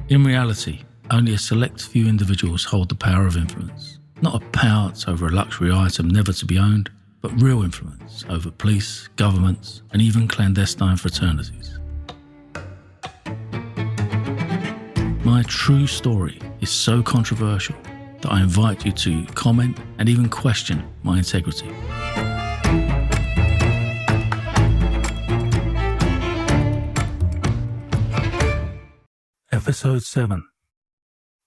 In reality, only a select few individuals hold the power of influence. Not a pounce over a luxury item never to be owned, but real influence over police, governments, and even clandestine fraternities. My true story is so controversial that I invite you to comment and even question my integrity. Episode 7.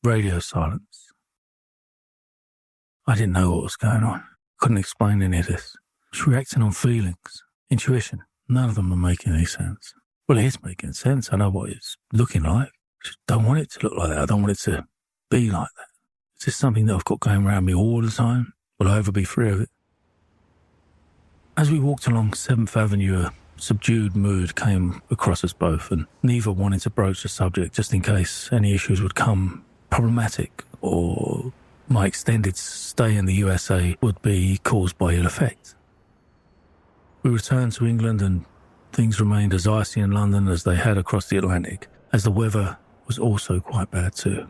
Radio silence. I didn't know what was going on. Couldn't explain any of this. Just reacting on feelings, intuition. None of them are making any sense. Well, it is making sense. I know what it's looking like. I just don't want it to look like that. I don't want it to be like that. Is this something that I've got going around me all the time? Will I ever be free of it? As we walked along 7th Avenue, a subdued mood came across us both, and neither wanted to broach the subject just in case any issues would come problematic or my extended stay in the USA would be caused by ill effect. We returned to England and things remained as icy in London as they had across the Atlantic, as the weather was also quite bad too.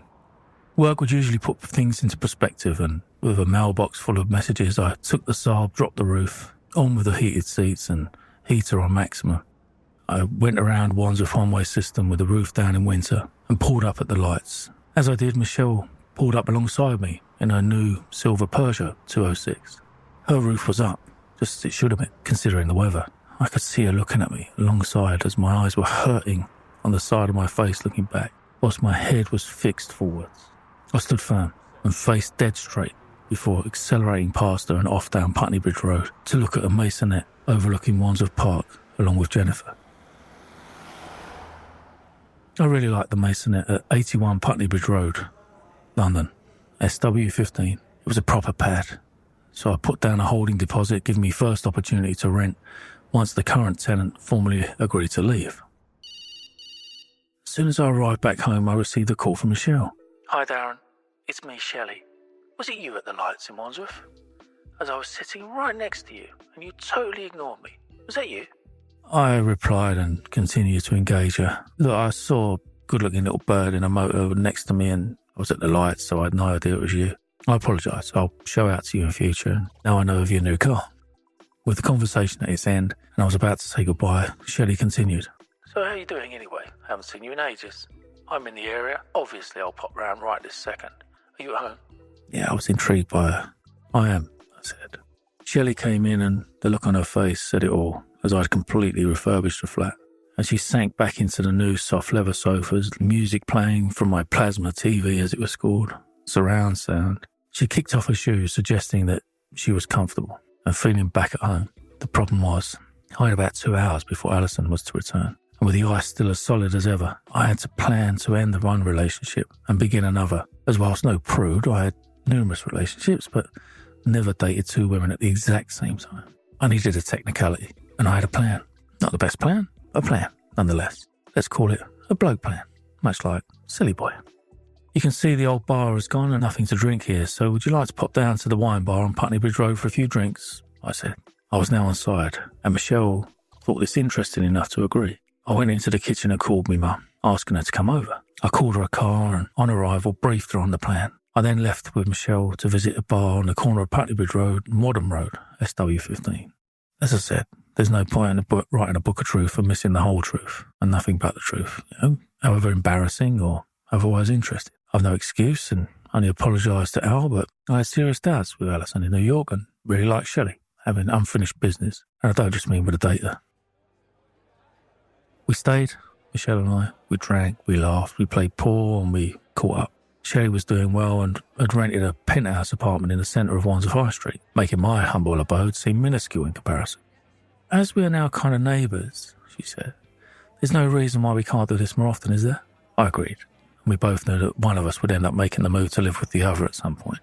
Work would usually put things into perspective, and with a mailbox full of messages, I took the Saab, dropped the roof, on with the heated seats and heater on maximum. I went around Wandsworth one-way system with the roof down in winter and pulled up at the lights. As I did, Michelle pulled up alongside me in her new silver Peugeot 206. Her roof was up, just as it should have been, considering the weather. I could see her looking at me alongside as my eyes were hurting on the side of my face looking back, whilst my head was fixed forwards. I stood firm and faced dead straight before accelerating past her and off down Putney Bridge Road to look at a masonette overlooking Wandsworth Park along with Jennifer. I really liked the masonette at 81 Putney Bridge Road, London, SW15. It was a proper pad, so I put down a holding deposit, giving me first opportunity to rent once the current tenant formally agreed to leave. As soon as I arrived back home, I received a call from Michelle. "Hi Darren, it's me, Shelley. Was it you at the lights in Wandsworth? As I was sitting right next to you and you totally ignored me. Was that you?" I replied and continued to engage her. Look, I saw a good-looking little bird in a motor next to me and I was at the lights, so I had no idea it was you. I apologise. I'll show out to you in future, and now I know of your new car. With the conversation at its end and I was about to say goodbye, Shelley continued. "So how are you doing anyway? I haven't seen you in ages. I'm in the area. Obviously I'll pop round right this second. Are you at home?" Yeah, I was intrigued by her. "I am," I said. Shelley came in and the look on her face said it all, as I'd completely refurbished the flat. As she sank back into the new soft leather sofas, music playing from my plasma TV as it was called, surround sound, she kicked off her shoes, suggesting that she was comfortable and feeling back at home. The problem was, I had about 2 hours before Alison was to return, and with the ice still as solid as ever, I had to plan to end the one relationship and begin another, as whilst no prude, I had numerous relationships, but never dated 2 women at the exact same time. I needed a technicality, and I had a plan. Not the best plan, a plan, nonetheless. Let's call it a bloke plan, much like Silly Boy. "You can see the old bar has gone and nothing to drink here, so would you like to pop down to the wine bar on Putney Bridge Road for a few drinks?" I said. I was now on side, and Michelle thought this interesting enough to agree. I went into the kitchen and called me mum, asking her to come over. I called her a car and, on arrival, briefed her on the plan. I then left with Michelle to visit a bar on the corner of Putney Bridge Road and Wadham Road, SW15. As I said, there's no point in writing a book of truth and missing the whole truth, and nothing but the truth, however embarrassing or otherwise interesting. I've no excuse and only apologise to Al, but I had serious doubts with Alison in New York and really liked Shelley, having unfinished business, and I don't just mean with a data. We stayed, Michelle and I. We drank, we laughed, we played pool and we caught up. Shelley was doing well and had rented a penthouse apartment in the centre of Wandsworth High Street, making my humble abode seem minuscule in comparison. "As we are now kind of neighbours," she said, "there's no reason why we can't do this more often, is there?" I agreed, and we both knew that one of us would end up making the move to live with the other at some point.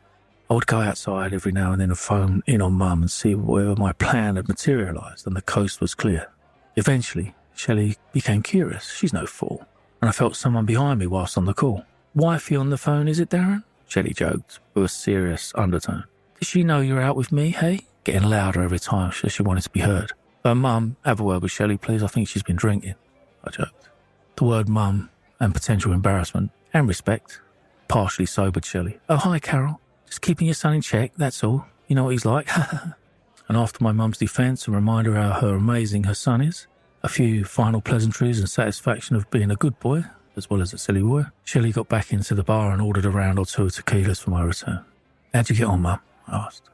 I would go outside every now and then and phone in on Mum and see whether my plan had materialised and the coast was clear. Eventually, Shelley became curious. She's no fool. And I felt someone behind me whilst on the call. "Wifey on the phone, is it, Darren?" Shelley joked, with a serious undertone. "Does she know you're out with me, hey?" Getting louder every time as she wanted to be heard. "Mum, have a word with Shelley, please. I think she's been drinking," I joked. The word mum and potential embarrassment and respect. Partially sobered Shelley. "Oh, hi, Carol. Just keeping your son in check, that's all. You know what he's like." And after my mum's defence and reminder how amazing her son is, a few final pleasantries and satisfaction of being a good boy, as well as a silly boy, Shelley got back into the bar and ordered a round or two of tequilas for my return. "How'd you get on, Mum?" I asked.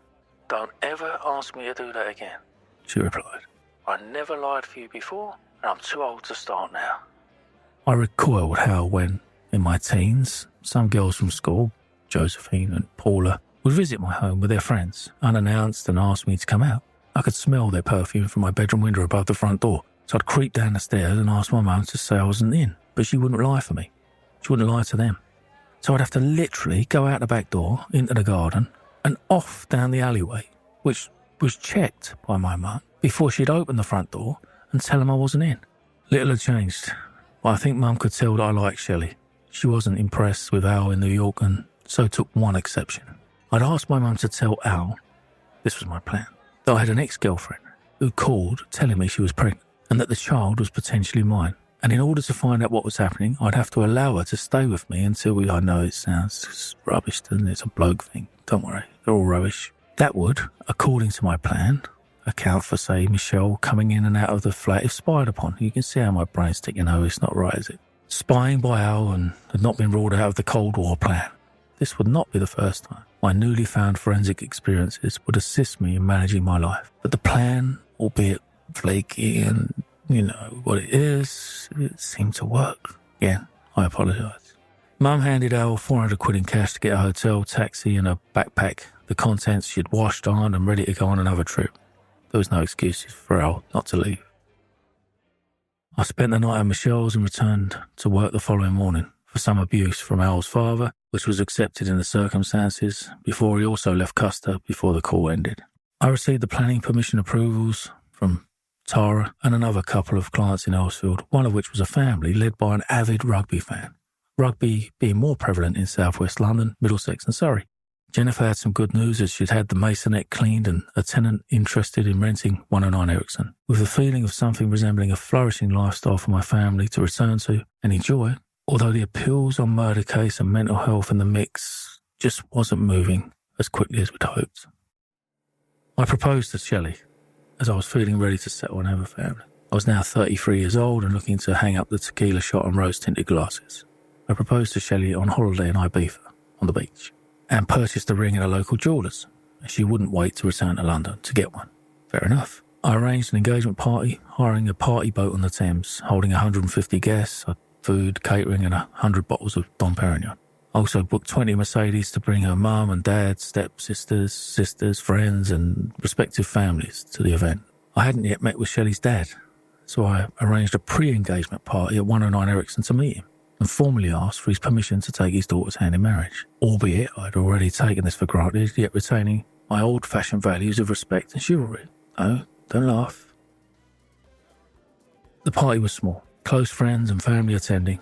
"Don't ever ask me to do that again," she replied. "I never lied for you before, and I'm too old to start now." I recoiled how when, in my teens, some girls from school, Josephine and Paula, would visit my home with their friends, unannounced, and ask me to come out. I could smell their perfume from my bedroom window above the front door, so I'd creep down the stairs and ask my mum to say I wasn't in, but she wouldn't lie for me. She wouldn't lie to them. So I'd have to literally go out the back door, into the garden, and off down the alleyway, which was checked by my mum, before she'd open the front door and tell them I wasn't in. Little had changed, but I think Mum could tell that I liked Shelley. She wasn't impressed with Al in New York, and so took one exception. I'd asked my mum to tell Al, this was my plan, that I had an ex-girlfriend who called telling me she was pregnant and that the child was potentially mine. And in order to find out what was happening, I'd have to allow her to stay with me until I know it sounds rubbish, doesn't it? It's a bloke thing. Don't worry, they're all rubbish. That would, according to my plan, account for, say, Michelle coming in and out of the flat if spied upon. You can see how my brain's ticking over. It's not right, is it? Spying by Al and had not been ruled out of the Cold War plan. This would not be the first time. My newly found forensic experiences would assist me in managing my life. But the plan, albeit flaky and, you know, what it is, it seemed to work. Again, I apologise. Mum handed Al 400 quid in cash to get a hotel, taxi and a backpack. The contents she'd washed on and ready to go on another trip. There was no excuses for Al not to leave. I spent the night at Michelle's and returned to work the following morning for some abuse from Al's father, which was accepted in the circumstances, before he also left Custer before the call ended. I received the planning permission approvals from Tara and another couple of clients in Earlsfield, one of which was a family led by an avid rugby fan. Rugby being more prevalent in southwest London, Middlesex and Surrey. Jennifer had some good news as she'd had the masonette cleaned and a tenant interested in renting 109 Ericsson. With the feeling of something resembling a flourishing lifestyle for my family to return to and enjoy, although the appeals on murder case and mental health in the mix just wasn't moving as quickly as we'd hoped. I proposed to Shelley as I was feeling ready to settle and have a family. I was now 33 years old and looking to hang up the tequila shot and rose-tinted glasses. I proposed to Shelley on holiday in Ibiza, on the beach, and purchased a ring at a local jeweller's, as she wouldn't wait to return to London to get one. Fair enough. I arranged an engagement party, hiring a party boat on the Thames, holding 150 guests, food, catering and 100 bottles of Dom Perignon. I also booked 20 Mercedes to bring her mum and dad, step-sisters, sisters, friends and respective families to the event. I hadn't yet met with Shelley's dad, so I arranged a pre-engagement party at 109 Ericsson to meet him and formally asked for his permission to take his daughter's hand in marriage, albeit I'd already taken this for granted, yet retaining my old-fashioned values of respect and chivalry. No, don't laugh. The party was small, close friends and family attending,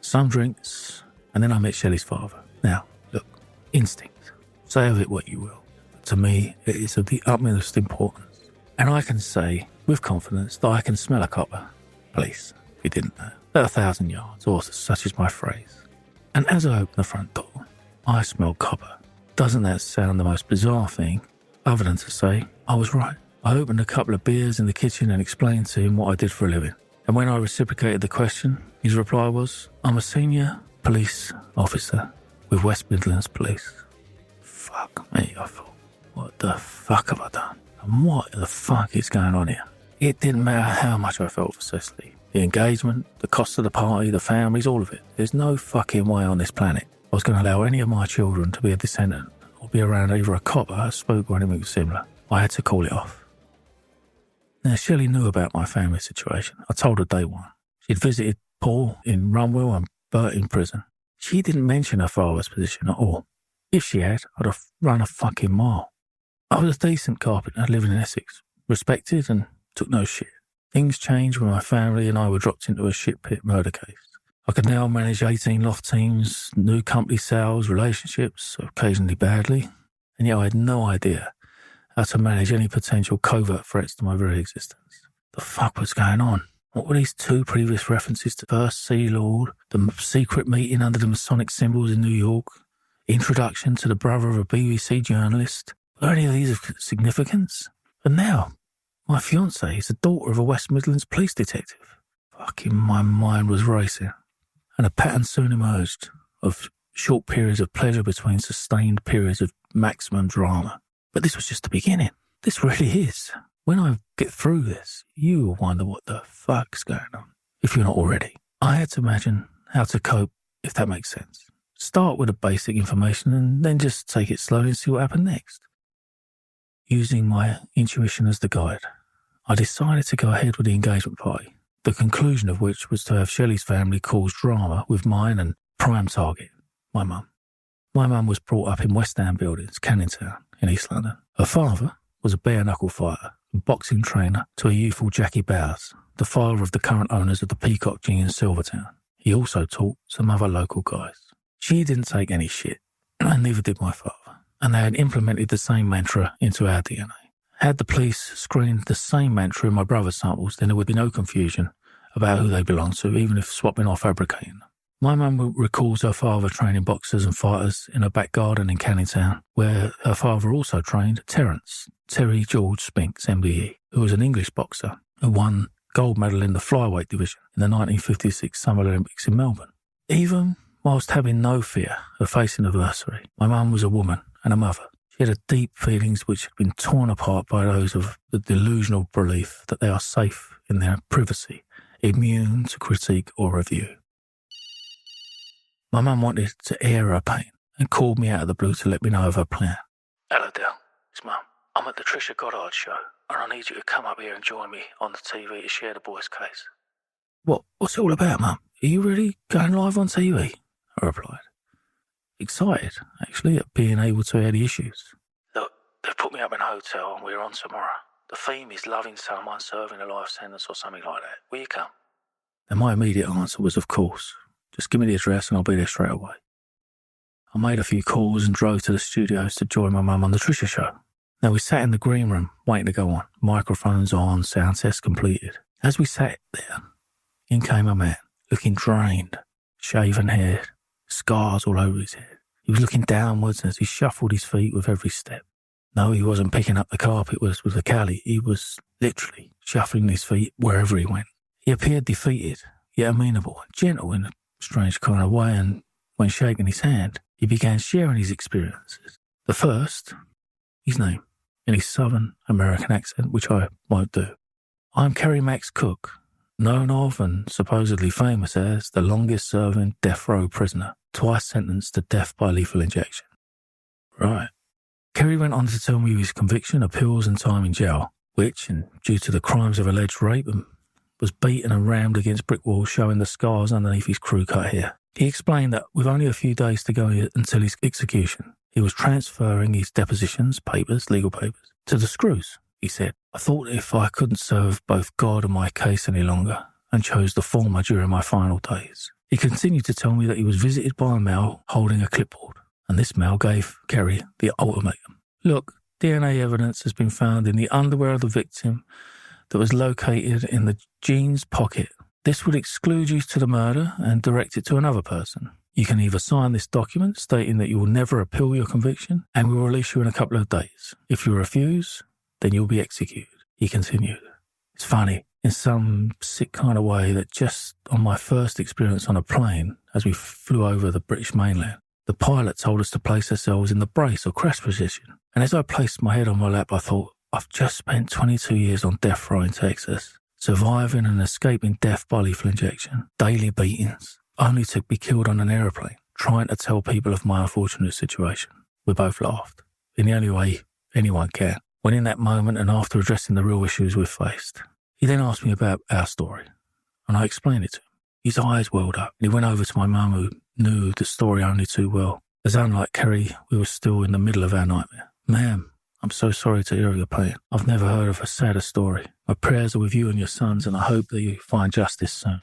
some drinks, and then I met Shelley's father. Now, look, instinct, say of it what you will, but to me it is of the utmost importance, and I can say with confidence that I can smell a copper, police, if you didn't know, at 1,000 yards, or such is my phrase. And as I opened the front door, I smelled copper. Doesn't that sound the most bizarre thing, other than to say I was right? I opened a couple of beers in the kitchen and explained to him what I did for a living. And when I reciprocated the question, his reply was, "I'm a senior police officer with West Midlands Police." Fuck me, I thought. What the fuck have I done? And what the fuck is going on here? It didn't matter how much I felt for Cecily. The engagement, the cost of the party, the families, all of it. There's no fucking way on this planet I was going to allow any of my children to be a descendant or be around either a copper, a spook or anything similar. I had to call it off. Now, Shelley knew about my family situation. I told her day one. She'd visited Paul in Runwell and Bert in prison. She didn't mention her father's position at all. If she had, I'd have run a fucking mile. I was a decent carpenter living in Essex, respected and took no shit. Things changed when my family and I were dropped into a shit pit murder case. I could now manage 18 loft teams, new company sales, relationships, occasionally badly, and yet I had no idea how to manage any potential covert threats to my very existence. The fuck was going on? What were these 2 previous references to First Sea Lord, the secret meeting under the Masonic symbols in New York, introduction to the brother of a BBC journalist? Were any of these of significance? And now, my fiancée is the daughter of a West Midlands police detective. Fucking my mind was racing. And a pattern soon emerged of short periods of pleasure between sustained periods of maximum drama. But this was just the beginning. This really is. When I get through this, you will wonder what the fuck's going on, if you're not already. I had to imagine how to cope, if that makes sense. Start with the basic information and then just take it slowly and see what happened next. Using my intuition as the guide, I decided to go ahead with the engagement party, the conclusion of which was to have Shelley's family cause drama with mine and prime target, my mum. My mum was brought up in West Ham Buildings, Canning Town, in East London. Her father was a bare-knuckle fighter and boxing trainer to a youthful Jackie Bowers, the father of the current owners of the Peacock Gin in Silvertown. He also taught some other local guys. She didn't take any shit, and neither did my father, and they had implemented the same mantra into our DNA. Had the police screened the same mantra in my brother's samples, then there would be no confusion about who they belonged to, even if swapping or fabricating them. My mum recalls her father training boxers and fighters in her back garden in Canning Town, where her father also trained Terry George Spinks, MBE, who was an English boxer who won gold medal in the flyweight division in the 1956 Summer Olympics in Melbourne. Even whilst having no fear of facing adversity, my mum was a woman and a mother. She had deep feelings which had been torn apart by those of the delusional belief that they are safe in their privacy, immune to critique or review. My mum wanted to air her pain and called me out of the blue to let me know of her plan. "Hello, Del. It's Mum. I'm at the Trisha Goddard show, and I need you to come up here and join me on the TV to share the boy's case." What's it all about, Mum? Are you really going live on TV? I replied. Excited, actually, at being able to air the issues. "Look, they've put me up in a hotel and we're on tomorrow. The theme is loving someone serving a life sentence or something like that. Will you come?" And my immediate answer was, of course. Just give me the address and I'll be there straight away. I made a few calls and drove to the studios to join my mum on the Trisha show. Now we sat in the green room waiting to go on, microphones on, sound test completed. As we sat there, in came a man, looking drained, shaven head, scars all over his head. He was looking downwards as he shuffled his feet with every step. No, he wasn't picking up the carpet with a cali. He was literally shuffling his feet wherever he went. He appeared defeated, yet amenable and gentle in a strange kind of way, and when shaking his hand, he began sharing his experiences. The first, his name, in his Southern American accent, which I won't do. "I'm Kerry Max Cook, known of and supposedly famous as the longest-serving death row prisoner, twice sentenced to death by lethal injection." Right. Kerry went on to tell me his conviction, appeals and time in jail, which, and due to the crimes of alleged rape, was beaten and rammed against brick walls, showing the scars underneath his crew-cut hair. He explained that with only a few days to go until his execution, he was transferring his depositions, legal papers, to the screws. He said, "I thought if I couldn't serve both God and my case any longer, and chose the former during my final days." He continued to tell me that he was visited by a male holding a clipboard, and this male gave Kerry the ultimatum. "Look, DNA evidence has been found in the underwear of the victim that was located in the jeans pocket. This would exclude you to the murder and direct it to another person. You can either sign this document stating that you will never appeal your conviction and we will release you in a couple of days. If you refuse, then you'll be executed," he continued. It's funny, in some sick kind of way, that just on my first experience on a plane, as we flew over the British mainland, the pilot told us to place ourselves in the brace or crash position. And as I placed my head on my lap, I thought, I've just spent 22 years on death row in Texas, surviving and escaping death by lethal injection, daily beatings, only to be killed on an aeroplane, trying to tell people of my unfortunate situation. We both laughed, in the only way anyone can, when in that moment and after addressing the real issues we've faced. He then asked me about our story, and I explained it to him. His eyes welled up, and he went over to my mum, who knew the story only too well, as unlike Kerry, we were still in the middle of our nightmare. "Ma'am, I'm so sorry to hear of your pain. I've never heard of a sadder story. My prayers are with you and your sons, and I hope that you find justice soon."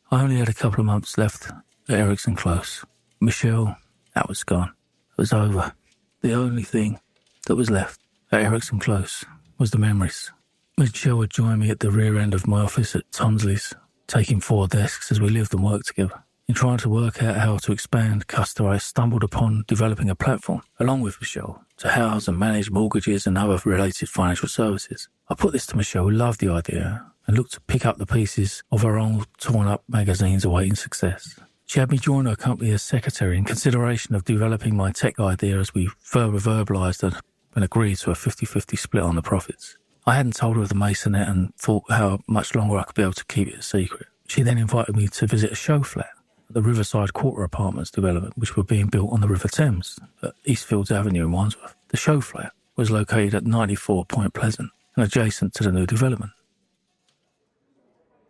I only had a couple of months left at Ericsson Close. Michelle, that was gone. It was over. The only thing that was left at Ericsson Close was the memories Michelle would join me at the rear end of my office at Tonsley's, taking 4 desks as we lived and worked together. In trying to work out how to expand Custer, I stumbled upon developing a platform, along with Michelle, to house and manage mortgages and other related financial services. I put this to Michelle, who loved the idea, and looked to pick up the pieces of her old torn-up magazines awaiting success. She had me join her company as secretary in consideration of developing my tech idea as we further verbalised and agreed to a 50-50 split on the profits. I hadn't told her of the masonette and thought how much longer I could be able to keep it a secret. She then invited me to visit a show flat at the Riverside Quarter Apartments development, which were being built on the River Thames at Eastfields Avenue in Wandsworth. The show flat was located at 94 Point Pleasant and adjacent to the new development.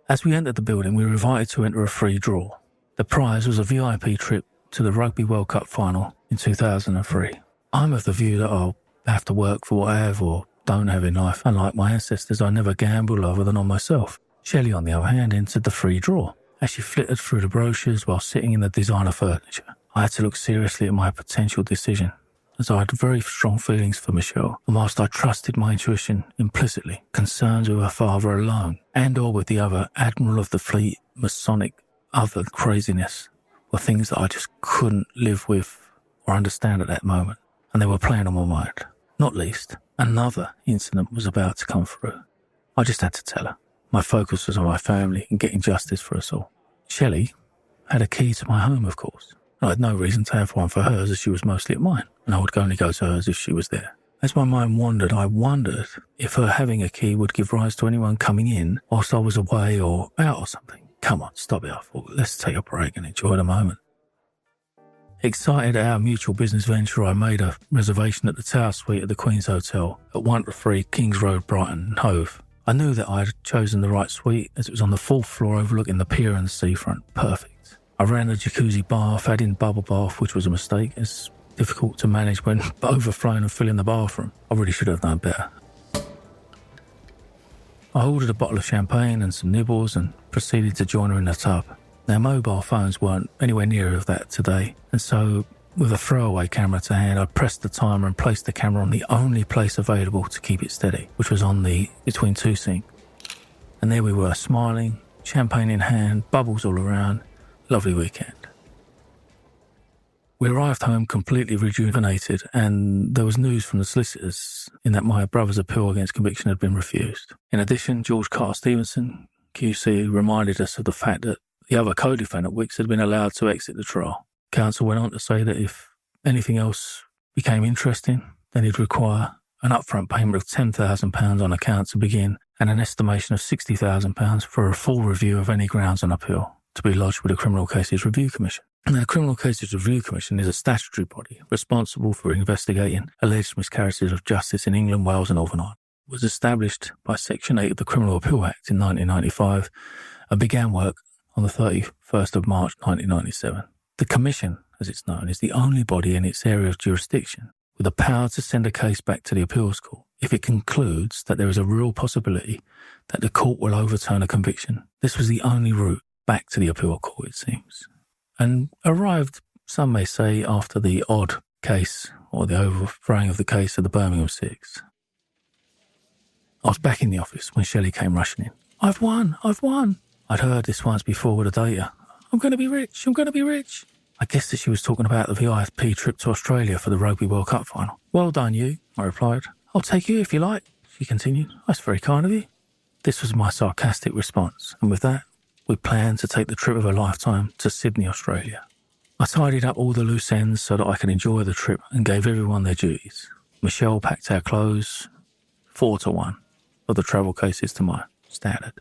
As we entered the building, we were invited to enter a free draw. The prize was a VIP trip to the Rugby World Cup final in 2003. I'm of the view that I'll have to work for what I have or don't have in life. Unlike my ancestors, I never gamble other than on myself. Shelley, on the other hand, entered the free draw. As she flitted through the brochures while sitting in the designer furniture, I had to look seriously at my potential decision, as I had very strong feelings for Michelle, and whilst I trusted my intuition implicitly, concerns with her father alone, and or with the other Admiral of the Fleet, Masonic, other craziness, were things that I just couldn't live with or understand at that moment, and they were playing on my mind. Not least, another incident was about to come through. I just had to tell her. My focus was on my family and getting justice for us all. Shelley had a key to my home, of course. I had no reason to have one for hers, as she was mostly at mine, and I would only go to hers if she was there. As my mind wandered, I wondered if her having a key would give rise to anyone coming in whilst I was away or out or something. Come on, stop it, I thought. Let's take a break and enjoy the moment. Excited at our mutual business venture, I made a reservation at the Tower Suite at the Queen's Hotel at 1-3 Kings Road, Brighton, Hove. I knew that I had chosen the right suite as it was on the 4th floor overlooking the pier and the seafront. Perfect. I ran a jacuzzi bath, adding bubble bath, which was a mistake. It's difficult to manage when overflowing and filling the bathroom. I really should have known better. I ordered a bottle of champagne and some nibbles and proceeded to join her in the tub. Now, mobile phones weren't anywhere near of that today, and so with a throwaway camera to hand, I pressed the timer and placed the camera on the only place available to keep it steady, which was on the between two sink. And there we were, smiling, champagne in hand, bubbles all around. Lovely weekend. We arrived home completely rejuvenated, and there was news from the solicitors in that my brother's appeal against conviction had been refused. In addition, George Carter Stevenson, QC, reminded us of the fact that the other co-defendant, Wicks, had been allowed to exit the trial. Counsel went on to say that if anything else became interesting, then he'd require an upfront payment of £10,000 on account to begin and an estimation of £60,000 for a full review of any grounds on appeal to be lodged with the Criminal Cases Review Commission. Now, the Criminal Cases Review Commission is a statutory body responsible for investigating alleged miscarriages of justice in England, Wales and Northern Ireland. It was established by Section 8 of the Criminal Appeal Act in 1995 and began work on the 31st of March 1997. The Commission, as it's known, is the only body in its area of jurisdiction with the power to send a case back to the appeals court if it concludes that there is a real possibility that the court will overturn a conviction. This was the only route back to the appeal court, it seems, and arrived, some may say, after the odd case or the overthrowing of the case of the Birmingham Six. I was back in the office when Shelley came rushing in. I've won! I'd heard this once before with a data. I'm going to be rich. I guessed that she was talking about the VIP trip to Australia for the Rugby World Cup final. Well done, you, I replied. I'll take you if you like, she continued. That's very kind of you. This was my sarcastic response, and with that, we planned to take the trip of a lifetime to Sydney, Australia. I tidied up all the loose ends so that I could enjoy the trip and gave everyone their duties. Michelle packed our clothes, 4-1 of the travel cases to mine, standard.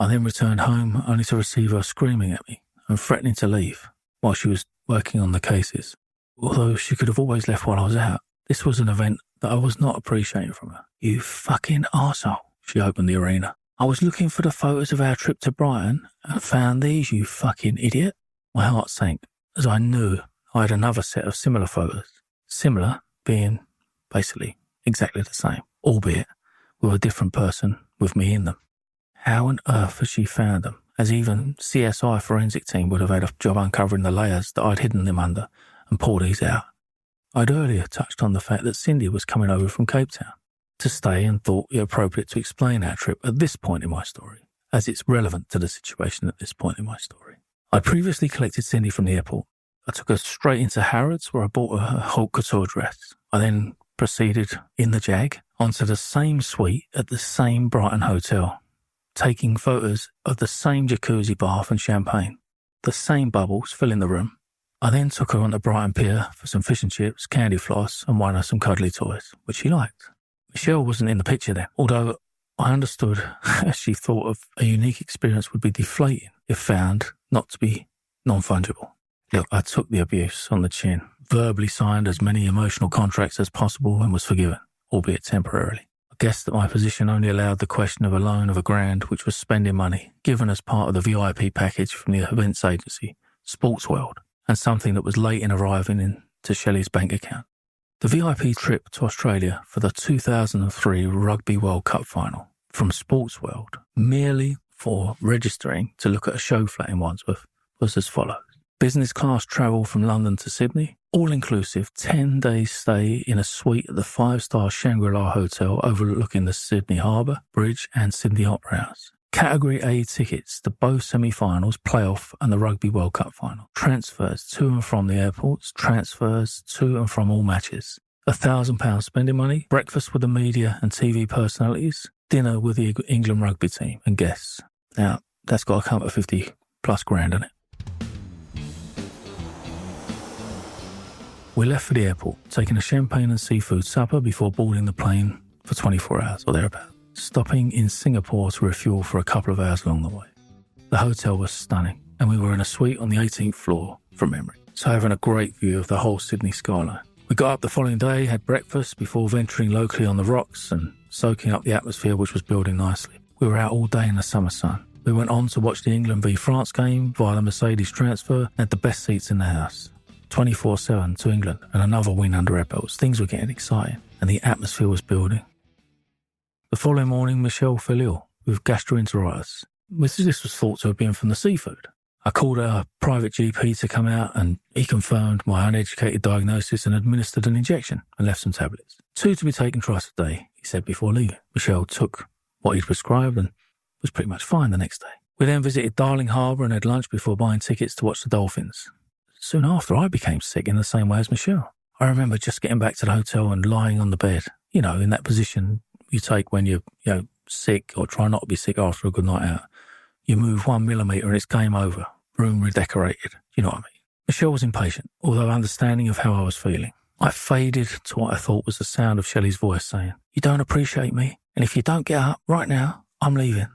I then returned home only to receive her screaming at me and threatening to leave while she was working on the cases. Although she could have always left while I was out, this was an event that I was not appreciating from her. You fucking arsehole, she opened the arena. I was looking for the photos of our trip to Brighton and found these, you fucking idiot. My heart sank as I knew I had another set of similar photos. Similar being basically exactly the same, albeit with a different person with me in them. How on earth had she found them, as even CSI forensic team would have had a job uncovering the layers that I'd hidden them under and pulled these out? I'd earlier touched on the fact that Cindy was coming over from Cape Town. to stay and thought it appropriate to explain our trip at this point in my story, as it's relevant to the situation at this point in my story. I previously collected Cindy from the airport. I took her straight into Harrods, where I bought her a haute couture dress. I then proceeded in the Jag onto the same suite at the same Brighton hotel, taking photos of the same jacuzzi bath and champagne, the same bubbles filling the room. I then took her onto Brighton Pier for some fish and chips, candy floss, and won her some cuddly toys, which she liked. Michelle wasn't in the picture then, although I understood she thought of a unique experience would be deflating if found not to be non-fungible. Look, I took the abuse on the chin, verbally signed as many emotional contracts as possible and was forgiven, albeit temporarily. I guessed that my position only allowed the question of a loan of £1,000, which was spending money, given as part of the VIP package from the events agency, Sports World, and something that was late in arriving into Shelley's bank account. The VIP trip to Australia for the 2003 Rugby World Cup final from Sports World, merely for registering to look at a show flat in Wandsworth, was as follows. Business class travel from London to Sydney, all-inclusive 10-day stay in a suite at the 5-star Shangri-La Hotel overlooking the Sydney Harbour, Bridge and Sydney Opera House. Category A tickets to both semi-finals, playoff and the Rugby World Cup final. Transfers to and from the airports, transfers to and from all matches. £1,000 spending money, breakfast with the media and TV personalities, dinner with the England rugby team and guests. Now, that's got to come at 50 plus grand, hasn't it? We left for the airport, taking a champagne and seafood supper before boarding the plane for 24 hours or thereabouts, stopping in Singapore to refuel for a couple of hours along the way. The hotel was stunning, and we were in a suite on the 18th floor from memory, so having a great view of the whole Sydney skyline. We got up the following day, had breakfast before venturing locally on the rocks and soaking up the atmosphere, which was building nicely. We were out all day in the summer sun. We went on to watch the England v France game via the Mercedes transfer and had the best seats in the house. 24/7 to England and another win under our belts. Things were getting exciting and the atmosphere was building. The following morning, Michelle fell ill with gastroenteritis. This was thought to have been from the seafood. I called a private GP to come out and he confirmed my uneducated diagnosis and administered an injection and left some tablets. 2 to be taken twice a day, he said before leaving. Michelle took what he'd prescribed and was pretty much fine the next day. We then visited Darling Harbour and had lunch before buying tickets to watch the dolphins. Soon after, I became sick in the same way as Michelle. I remember just getting back to the hotel and lying on the bed, in that position you take when you're sick or try not to be sick after a good night out. You move 1 millimetre and it's game over, room redecorated, you know what I mean. Michelle was impatient, although understanding of how I was feeling. I faded to what I thought was the sound of Shelley's voice saying, "You don't appreciate me, and if you don't get up right now, I'm leaving."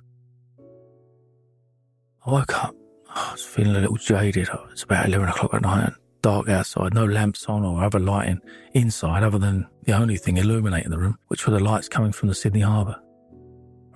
I woke up. I was feeling a little jaded. It's about 11 o'clock at night and dark outside, no lamps on or other lighting inside other than the only thing illuminating the room, which were the lights coming from the Sydney Harbour.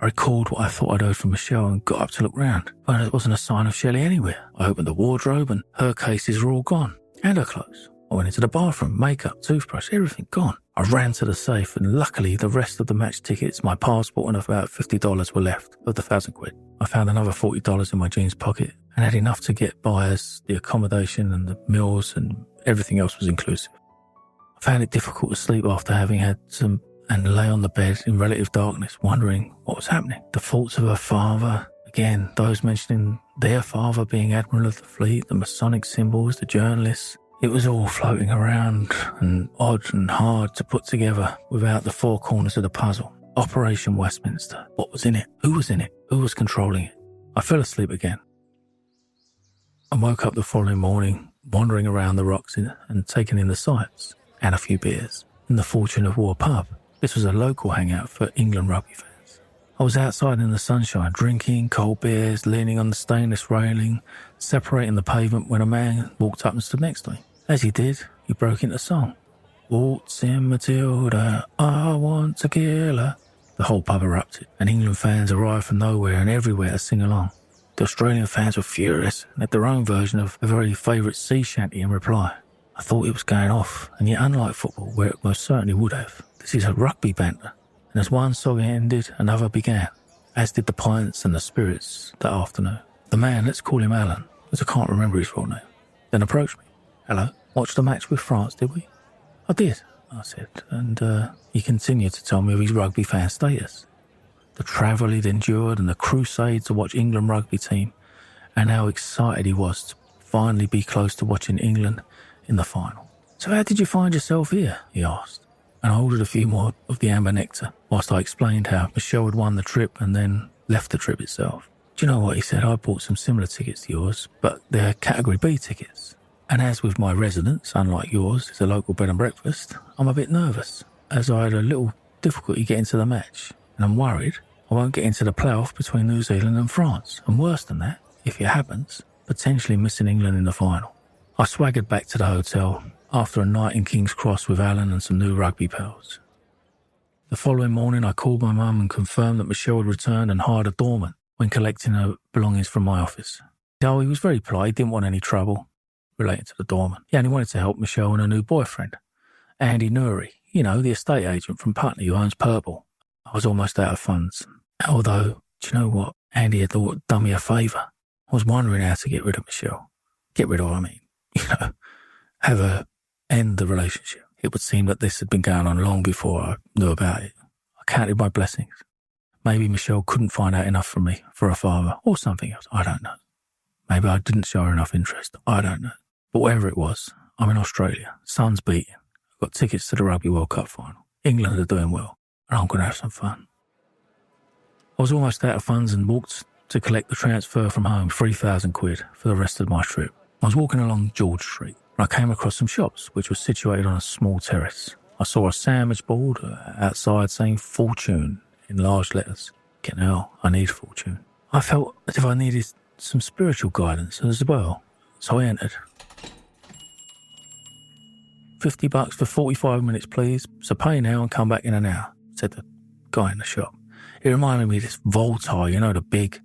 I recalled what I thought I'd heard from Michelle and got up to look round, but there wasn't a sign of Shelley anywhere. I opened the wardrobe and her cases were all gone, and her clothes. I went into the bathroom, makeup, toothbrush, everything gone. I ran to the safe and luckily the rest of the match tickets, my passport and about $50 were left of the £1,000. I found another $40 in my jeans pocket and had enough to get by as the accommodation and the meals and everything else was inclusive. I found it difficult to sleep after having had some and lay on the bed in relative darkness, wondering what was happening. The thoughts of her father, again, those mentioning their father being Admiral of the Fleet, the Masonic symbols, the journalists, it was all floating around and odd and hard to put together without the 4 corners of the puzzle. Operation Westminster. What was in it? Who was in it? Who was controlling it? I fell asleep again. I woke up the following morning, wandering around the rocks and taking in the sights and a few beers in the Fortune of War pub. This was a local hangout for England rugby fans. I was outside in the sunshine, drinking cold beers, leaning on the stainless railing, separating the pavement when a man walked up and stood next to me. As he did, he broke into song. "Waltzing Matilda, I want to kill her." The whole pub erupted, and England fans arrived from nowhere and everywhere to sing along. The Australian fans were furious and had their own version of a very favourite sea shanty in reply. I thought it was going off, and yet unlike football, where it most certainly would have, this is a rugby banter, and as one song ended, another began, as did the pints and the spirits that afternoon. The man, let's call him Alan, as I can't remember his real name, then approached me. "Hello, watched the match with France, did we?" "I did. I said, and he continued to tell me of his rugby fan status, the travel he'd endured and the crusade to watch England rugby team, and how excited he was to finally be close to watching England in the final. So how did you find yourself here? He asked, and I ordered a few more of the amber nectar whilst I explained how Michelle had won the trip and then left the trip itself. Do you know what? He said, I bought some similar tickets to yours, but they're Category B tickets. And as with my residence, unlike yours, it's a local bed and breakfast, I'm a bit nervous, as I had a little difficulty getting to the match, and I'm worried I won't get into the playoff between New Zealand and France, and worse than that, if it happens, potentially missing England in the final. I swaggered back to the hotel after a night in King's Cross with Alan and some new rugby pals. The following morning I called my mum and confirmed that Michelle had returned and hired a doorman when collecting her belongings from my office. Oh, he was very polite, he didn't want any trouble relating to the doorman. He only wanted to help Michelle and her new boyfriend, Andy Nuri, the estate agent from Putney who owns Purple. I was almost out of funds. Although, do you know what? Andy had done me a favour. I was wondering how to get rid of Michelle. Get rid of her, I mean. Have her end the relationship. It would seem that this had been going on long before I knew about it. I counted my blessings. Maybe Michelle couldn't find out enough from me for her father, or something else. I don't know. Maybe I didn't show her enough interest. I don't know. But whatever it was, I'm in Australia. Sun's beating. I've got tickets to the Rugby World Cup final. England are doing well, and I'm going to have some fun. I was almost out of funds and walked to collect the transfer from home, 3,000 quid for the rest of my trip. I was walking along George Street and I came across some shops which were situated on a small terrace. I saw a sandwich board outside saying Fortune in large letters. Get out, I need fortune. I felt as if I needed some spiritual guidance as well, so I entered. $50 for 45 minutes, please. So pay now and come back in an hour, said the guy in the shop. It reminded me of this Voltaire, the big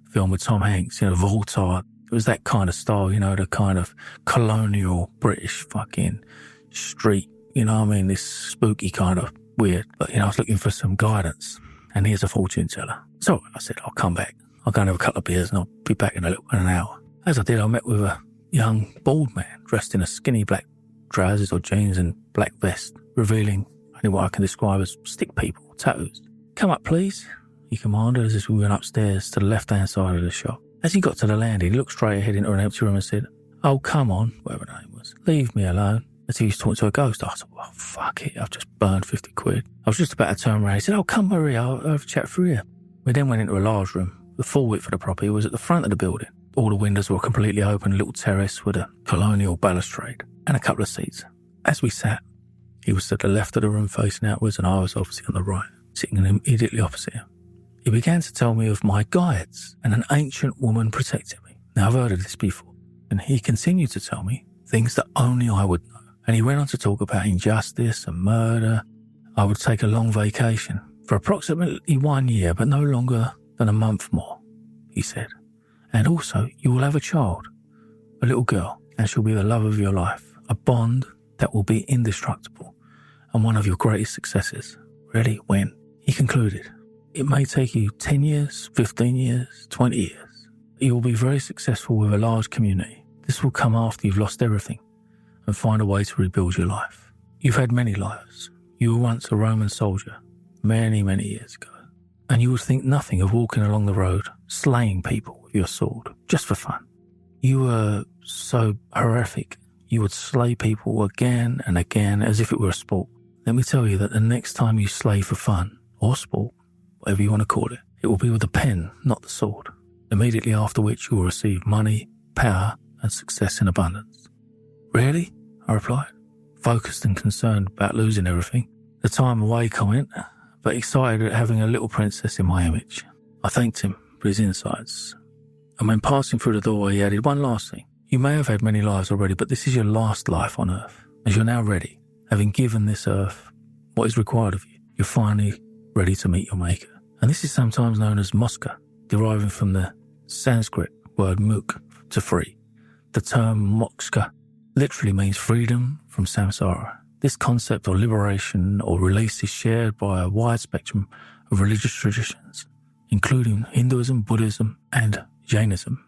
film with Tom Hanks, Voltaire. It was that kind of style, the kind of colonial British fucking street, this spooky kind of weird. But, I was looking for some guidance, and here's a fortune teller. So I said, I'll come back. I'll go and have a couple of beers and I'll be back in an hour. As I did, I met with a young bald man dressed in a skinny black trousers or jeans and black vest, revealing only what I can describe as stick people, tattoos. Come up, please, he commanded as we went upstairs to the left-hand side of the shop. As he got to the landing, he looked straight ahead into an empty room and said, oh, come on, whatever her name was, leave me alone. As he was talking to a ghost, I thought, well, fuck it, I've just burned 50 quid. I was just about to turn around. He said, oh, come Maria, I'll have a chat through here. We then went into a large room. The full width of the property was at the front of the building. All the windows were completely open, a little terrace with a colonial balustrade and a couple of seats. As we sat, he was to the left of the room facing outwards and I was obviously on the right, sitting immediately opposite him. He began to tell me of my guides and an ancient woman protecting me. Now, I've heard of this before. And he continued to tell me things that only I would know. And he went on to talk about injustice and murder. I would take a long vacation for approximately 1 year, but no longer than a month more, he said. And also, you will have a child, a little girl, and she'll be the love of your life, a bond that will be indestructible and one of your greatest successes. Really, when? He concluded, it may take you 10 years, 15 years, 20 years. You will be very successful with a large community. This will come after you've lost everything and find a way to rebuild your life. You've had many lives. You were once a Roman soldier, many, many years ago. And you would think nothing of walking along the road, slaying people with your sword, just for fun. You were so horrific, you would slay people again and again as if it were a sport. Let me tell you that the next time you slay for fun, or sport, whatever you want to call it, it will be with a pen, not the sword. Immediately after which you will receive money, power, and success in abundance. Really? I replied, focused and concerned about losing everything. The time away comment, but excited at having a little princess in my image. I thanked him for his insights. And when passing through the door, he added one last thing. You may have had many lives already, but this is your last life on earth. As you're now ready, having given this earth what is required of you, you're finally ready to meet your maker. And this is sometimes known as moksha, deriving from the Sanskrit word muk, to free. The term moksha literally means freedom from samsara. This concept of liberation or release is shared by a wide spectrum of religious traditions, including Hinduism, Buddhism, and Jainism.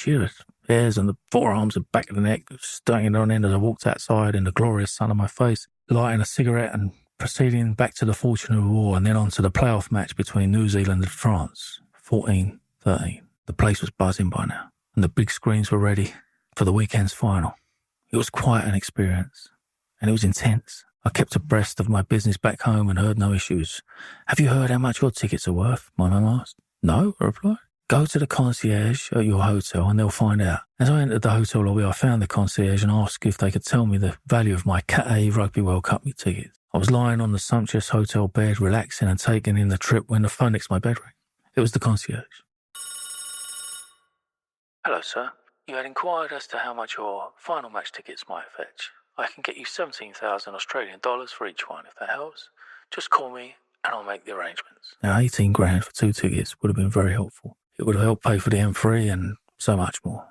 sheared hairs on the forearms and back of the neck, standing on end as I walked outside in the glorious sun on my face, lighting a cigarette and proceeding back to the fortune of the war and then on to the playoff match between New Zealand and France, 14-13. The place was buzzing by now, and the big screens were ready for the weekend's final. It was quite an experience, and it was intense. I kept abreast of my business back home and heard no issues. "Have you heard how much your tickets are worth?" my mum asked. "No," I replied. "Go to the concierge at your hotel and they'll find out." As I entered the hotel lobby, I found the concierge and asked if they could tell me the value of my Cat A Rugby World Cup tickets. I was lying on the sumptuous hotel bed, relaxing and taking in the trip when the phone next to my bed rang. It was the concierge. "Hello, sir. You had inquired as to how much your final match tickets might fetch. I can get you 17,000 Australian dollars for each one, if that helps. Just call me and I'll make the arrangements." Now, 18 grand for 2 tickets would have been very helpful. It would have helped pay for the M3 and so much more.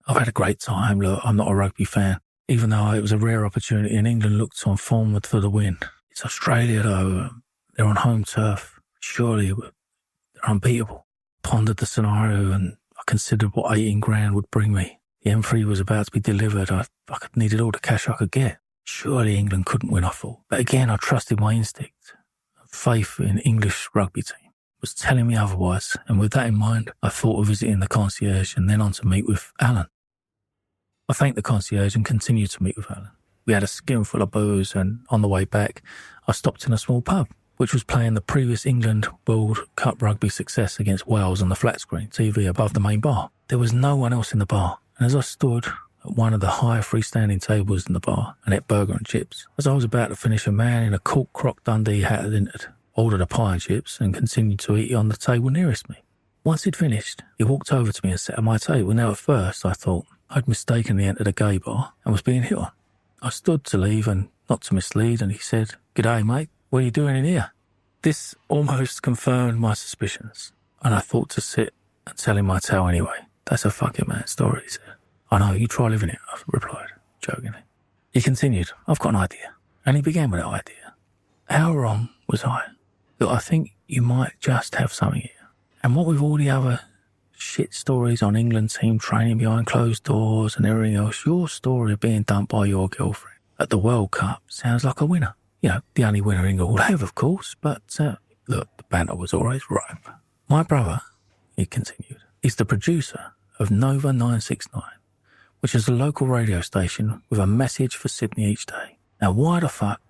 I've had a great time. Look, I'm not a rugby fan, even though it was a rare opportunity and England looked on form for the win. It's Australia, though. They're on home turf. Surely they're unbeatable. Pondered the scenario and I considered what 18 grand would bring me. The M3 was about to be delivered. I needed all the cash I could get. Surely England couldn't win, I thought. But again, I trusted my instinct. Faith in English rugby team was telling me otherwise, and with that in mind, I thought of visiting the concierge and then on to meet with Alan. I thanked the concierge and continued to meet with Alan. We had a skinful of booze, and on the way back, I stopped in a small pub, which was playing the previous England World Cup rugby success against Wales on the flat screen TV above the main bar. There was no one else in the bar, and as I stood at one of the high freestanding tables in the bar and ate burger and chips, as I was about to finish, a man in a Cork Croc Dundee hat had entered, ordered a pie and chips, and continued to eat on the table nearest me. Once he'd finished, he walked over to me and sat at my table. Now, at first, I thought I'd mistakenly entered a gay bar and was being hit on. I stood to leave and not to mislead, and he said, "G'day, mate. What are you doing in here?" This almost confirmed my suspicions, and I thought to sit and tell him my tale anyway. "That's a fucking mad story," he said. "I know, you try living it," I replied, jokingly. He continued, "I've got an idea." And he began with that idea. How wrong was I? Look, I think you might just have something here. And what with all the other shit stories on England team training behind closed doors and everything else, your story of being dumped by your girlfriend at the World Cup sounds like a winner. You know, the only winner England will have, of course, but look, the banter was always ripe. My brother, he continued, is the producer of Nova 969, which is a local radio station with a message for Sydney each day. Now, why the fuck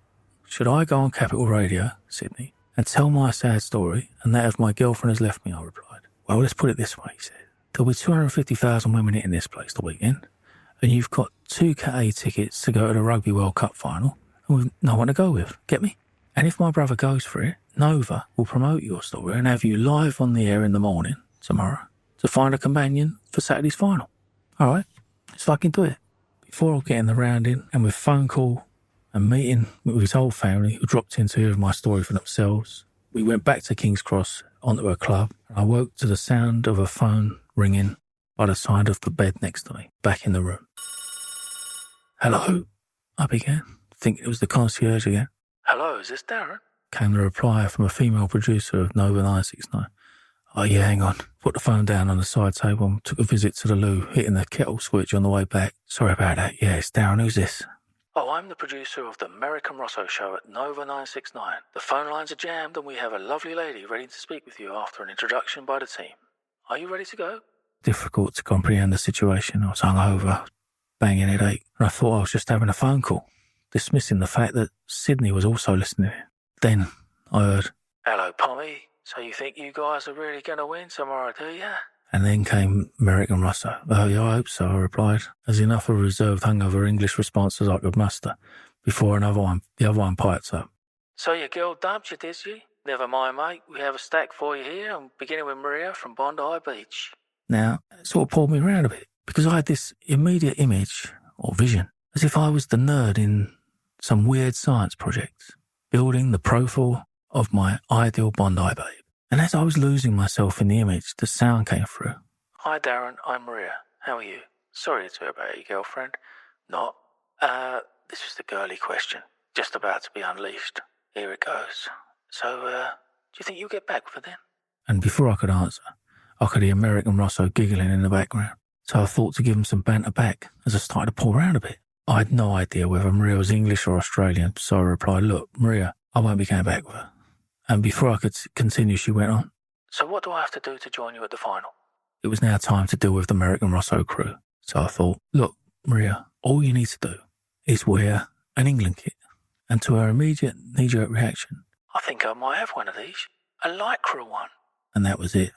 should I go on Capital Radio, Sydney, and tell my sad story and that of my girlfriend has left me, I replied. Well, let's put it this way, he said. There'll be 250,000 women hitting this place the weekend, and you've got 2 Cat A tickets to go to the Rugby World Cup final, and with no one to go with. Get me? And if my brother goes for it, Nova will promote your story and have you live on the air in the morning, tomorrow, to find a companion for Saturday's final. All right, let's fucking do it. Before getting the round in, and with phone call and meeting with his whole family, who dropped in to hear my story for themselves, we went back to King's Cross onto a club, and I woke to the sound of a phone ringing by the side of the bed next to me, back in the room. "Hello," I began, thinking it was the concierge again. "Hello, is this Darren?" came the reply from a female producer of Nova 969. "Oh yeah, hang on." Put the phone down on the side table and took a visit to the loo, hitting the kettle switch on the way back. "Sorry about that. Yeah, it's Darren. Who's this?" "Oh, I'm the producer of the American Rosso show at Nova 969. The phone lines are jammed and we have a lovely lady ready to speak with you after an introduction by the team. Are you ready to go?" Difficult to comprehend the situation. I was hungover, banging headache, and I thought I was just having a phone call, dismissing the fact that Sydney was also listening. Then I heard, "Hello, Pommy. So you think you guys are really going to win tomorrow, do you?" And then came American Rosso. "Oh, yeah, I hope so," I replied, as enough of a reserved hungover English response as I could muster, before the other one piped up. "So your girl dumped you, did she? Never mind, mate. We have a stack for you here, and beginning with Maria from Bondi Beach." Now, it sort of pulled me around a bit, because I had this immediate image, or vision, as if I was the nerd in some weird science project, building the profile of my ideal Bondi babe. And as I was losing myself in the image, the sound came through. "Hi, Darren. I'm Maria. How are you? Sorry to hear about your girlfriend." "Not. This was the girly question. Just about to be unleashed. Here it goes. So, do you think you'll get back with her then?" And before I could answer, I could hear American Rosso giggling in the background. so I thought to give him some banter back as I started to pull around a bit. I had no idea whether Maria was English or Australian, so I replied, "Look, Maria, I won't be going back with her." And before I could continue, she went on, "So what do I have to do to join you at the final?" It was now time to deal with the American Rosso crew, so I thought, "Look, Maria, all you need to do is wear an England kit." And to her immediate knee-jerk reaction, "I think I might have one of these, a lycra one." And that was it.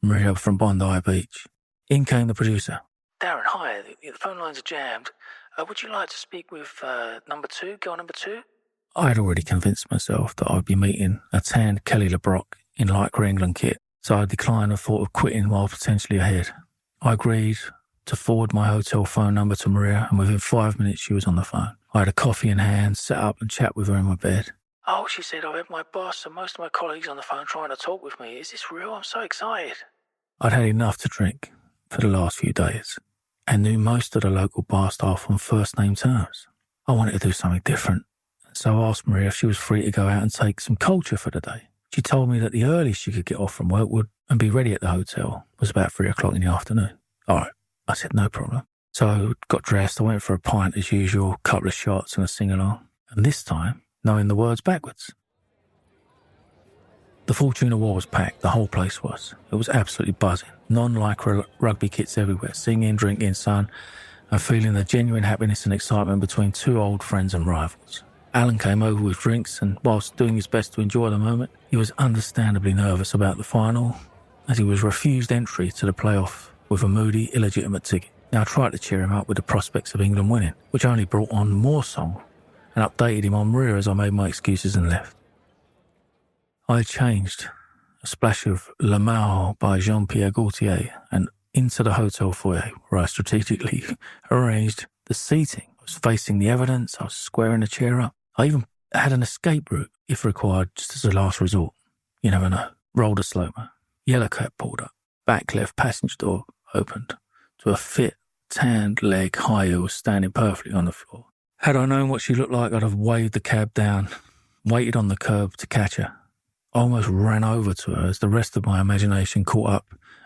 Maria from Bondi Beach. In came the producer. "Darren, hi, the phone lines are jammed. Would you like to speak with number 2, girl number 2? I had already convinced myself that I'd be meeting a tanned Kelly LeBrock in lycra England kit, so I declined the thought of quitting while potentially ahead. I agreed to forward my hotel phone number to Maria, and within 5 minutes she was on the phone. I had a coffee in hand, sat up and chat with her in my bed. "Oh," she said, "I've had my boss and most of my colleagues on the phone trying to talk with me. Is this real? I'm so excited." I'd had enough to drink for the last few days and knew most of the local bar staff on first-name terms. I wanted to do something different, so I asked Maria if she was free to go out and take some culture for the day. She told me that the earliest she could get off from work and be ready at the hotel was about 3 o'clock in the afternoon. All right, I said, no problem. So I got dressed, I went for a pint as usual, couple of shots and a sing-along, and this time, knowing the words backwards. The Fortuna Wall was packed, the whole place was. It was absolutely buzzing. Non-lycra rugby kits everywhere, singing, drinking, sun, and feeling the genuine happiness and excitement between two old friends and rivals. Alan came over with drinks, and whilst doing his best to enjoy the moment, he was understandably nervous about the final, as he was refused entry to the playoff with a moody, illegitimate ticket. Now I tried to cheer him up with the prospects of England winning, which only brought on more song, and updated him on Maria as I made my excuses and left. I had changed, a splash of Le Mans by Jean-Pierre Gaultier, and into the hotel foyer where I strategically arranged the seating. I was facing the evidence, I was squaring the chair up. I even had an escape route, if required, just as a last resort. You never know. Rolled a slow-mo. Yellow cab pulled up. Back left passenger door opened to a fit, tanned leg high heels standing perfectly on the floor. Had I known what she looked like, I'd have waved the cab down, waited on the curb to catch her. I almost ran over to her as the rest of my imagination caught up,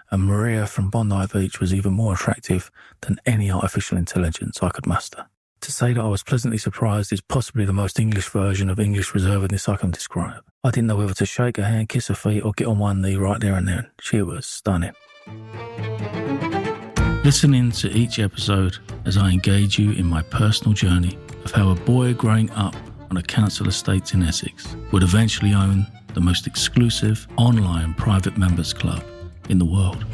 and Maria from Bondi Beach was even more attractive than any artificial intelligence I could muster. To say that I was pleasantly surprised is possibly the most English version of English reservedness I can describe. I didn't know whether to shake her hand, kiss her feet, or get on one knee right there and then. She was stunning. Listen in to each episode as I engage you in my personal journey of how a boy growing up on a council estate in Essex would eventually own the most exclusive online private members club in the world.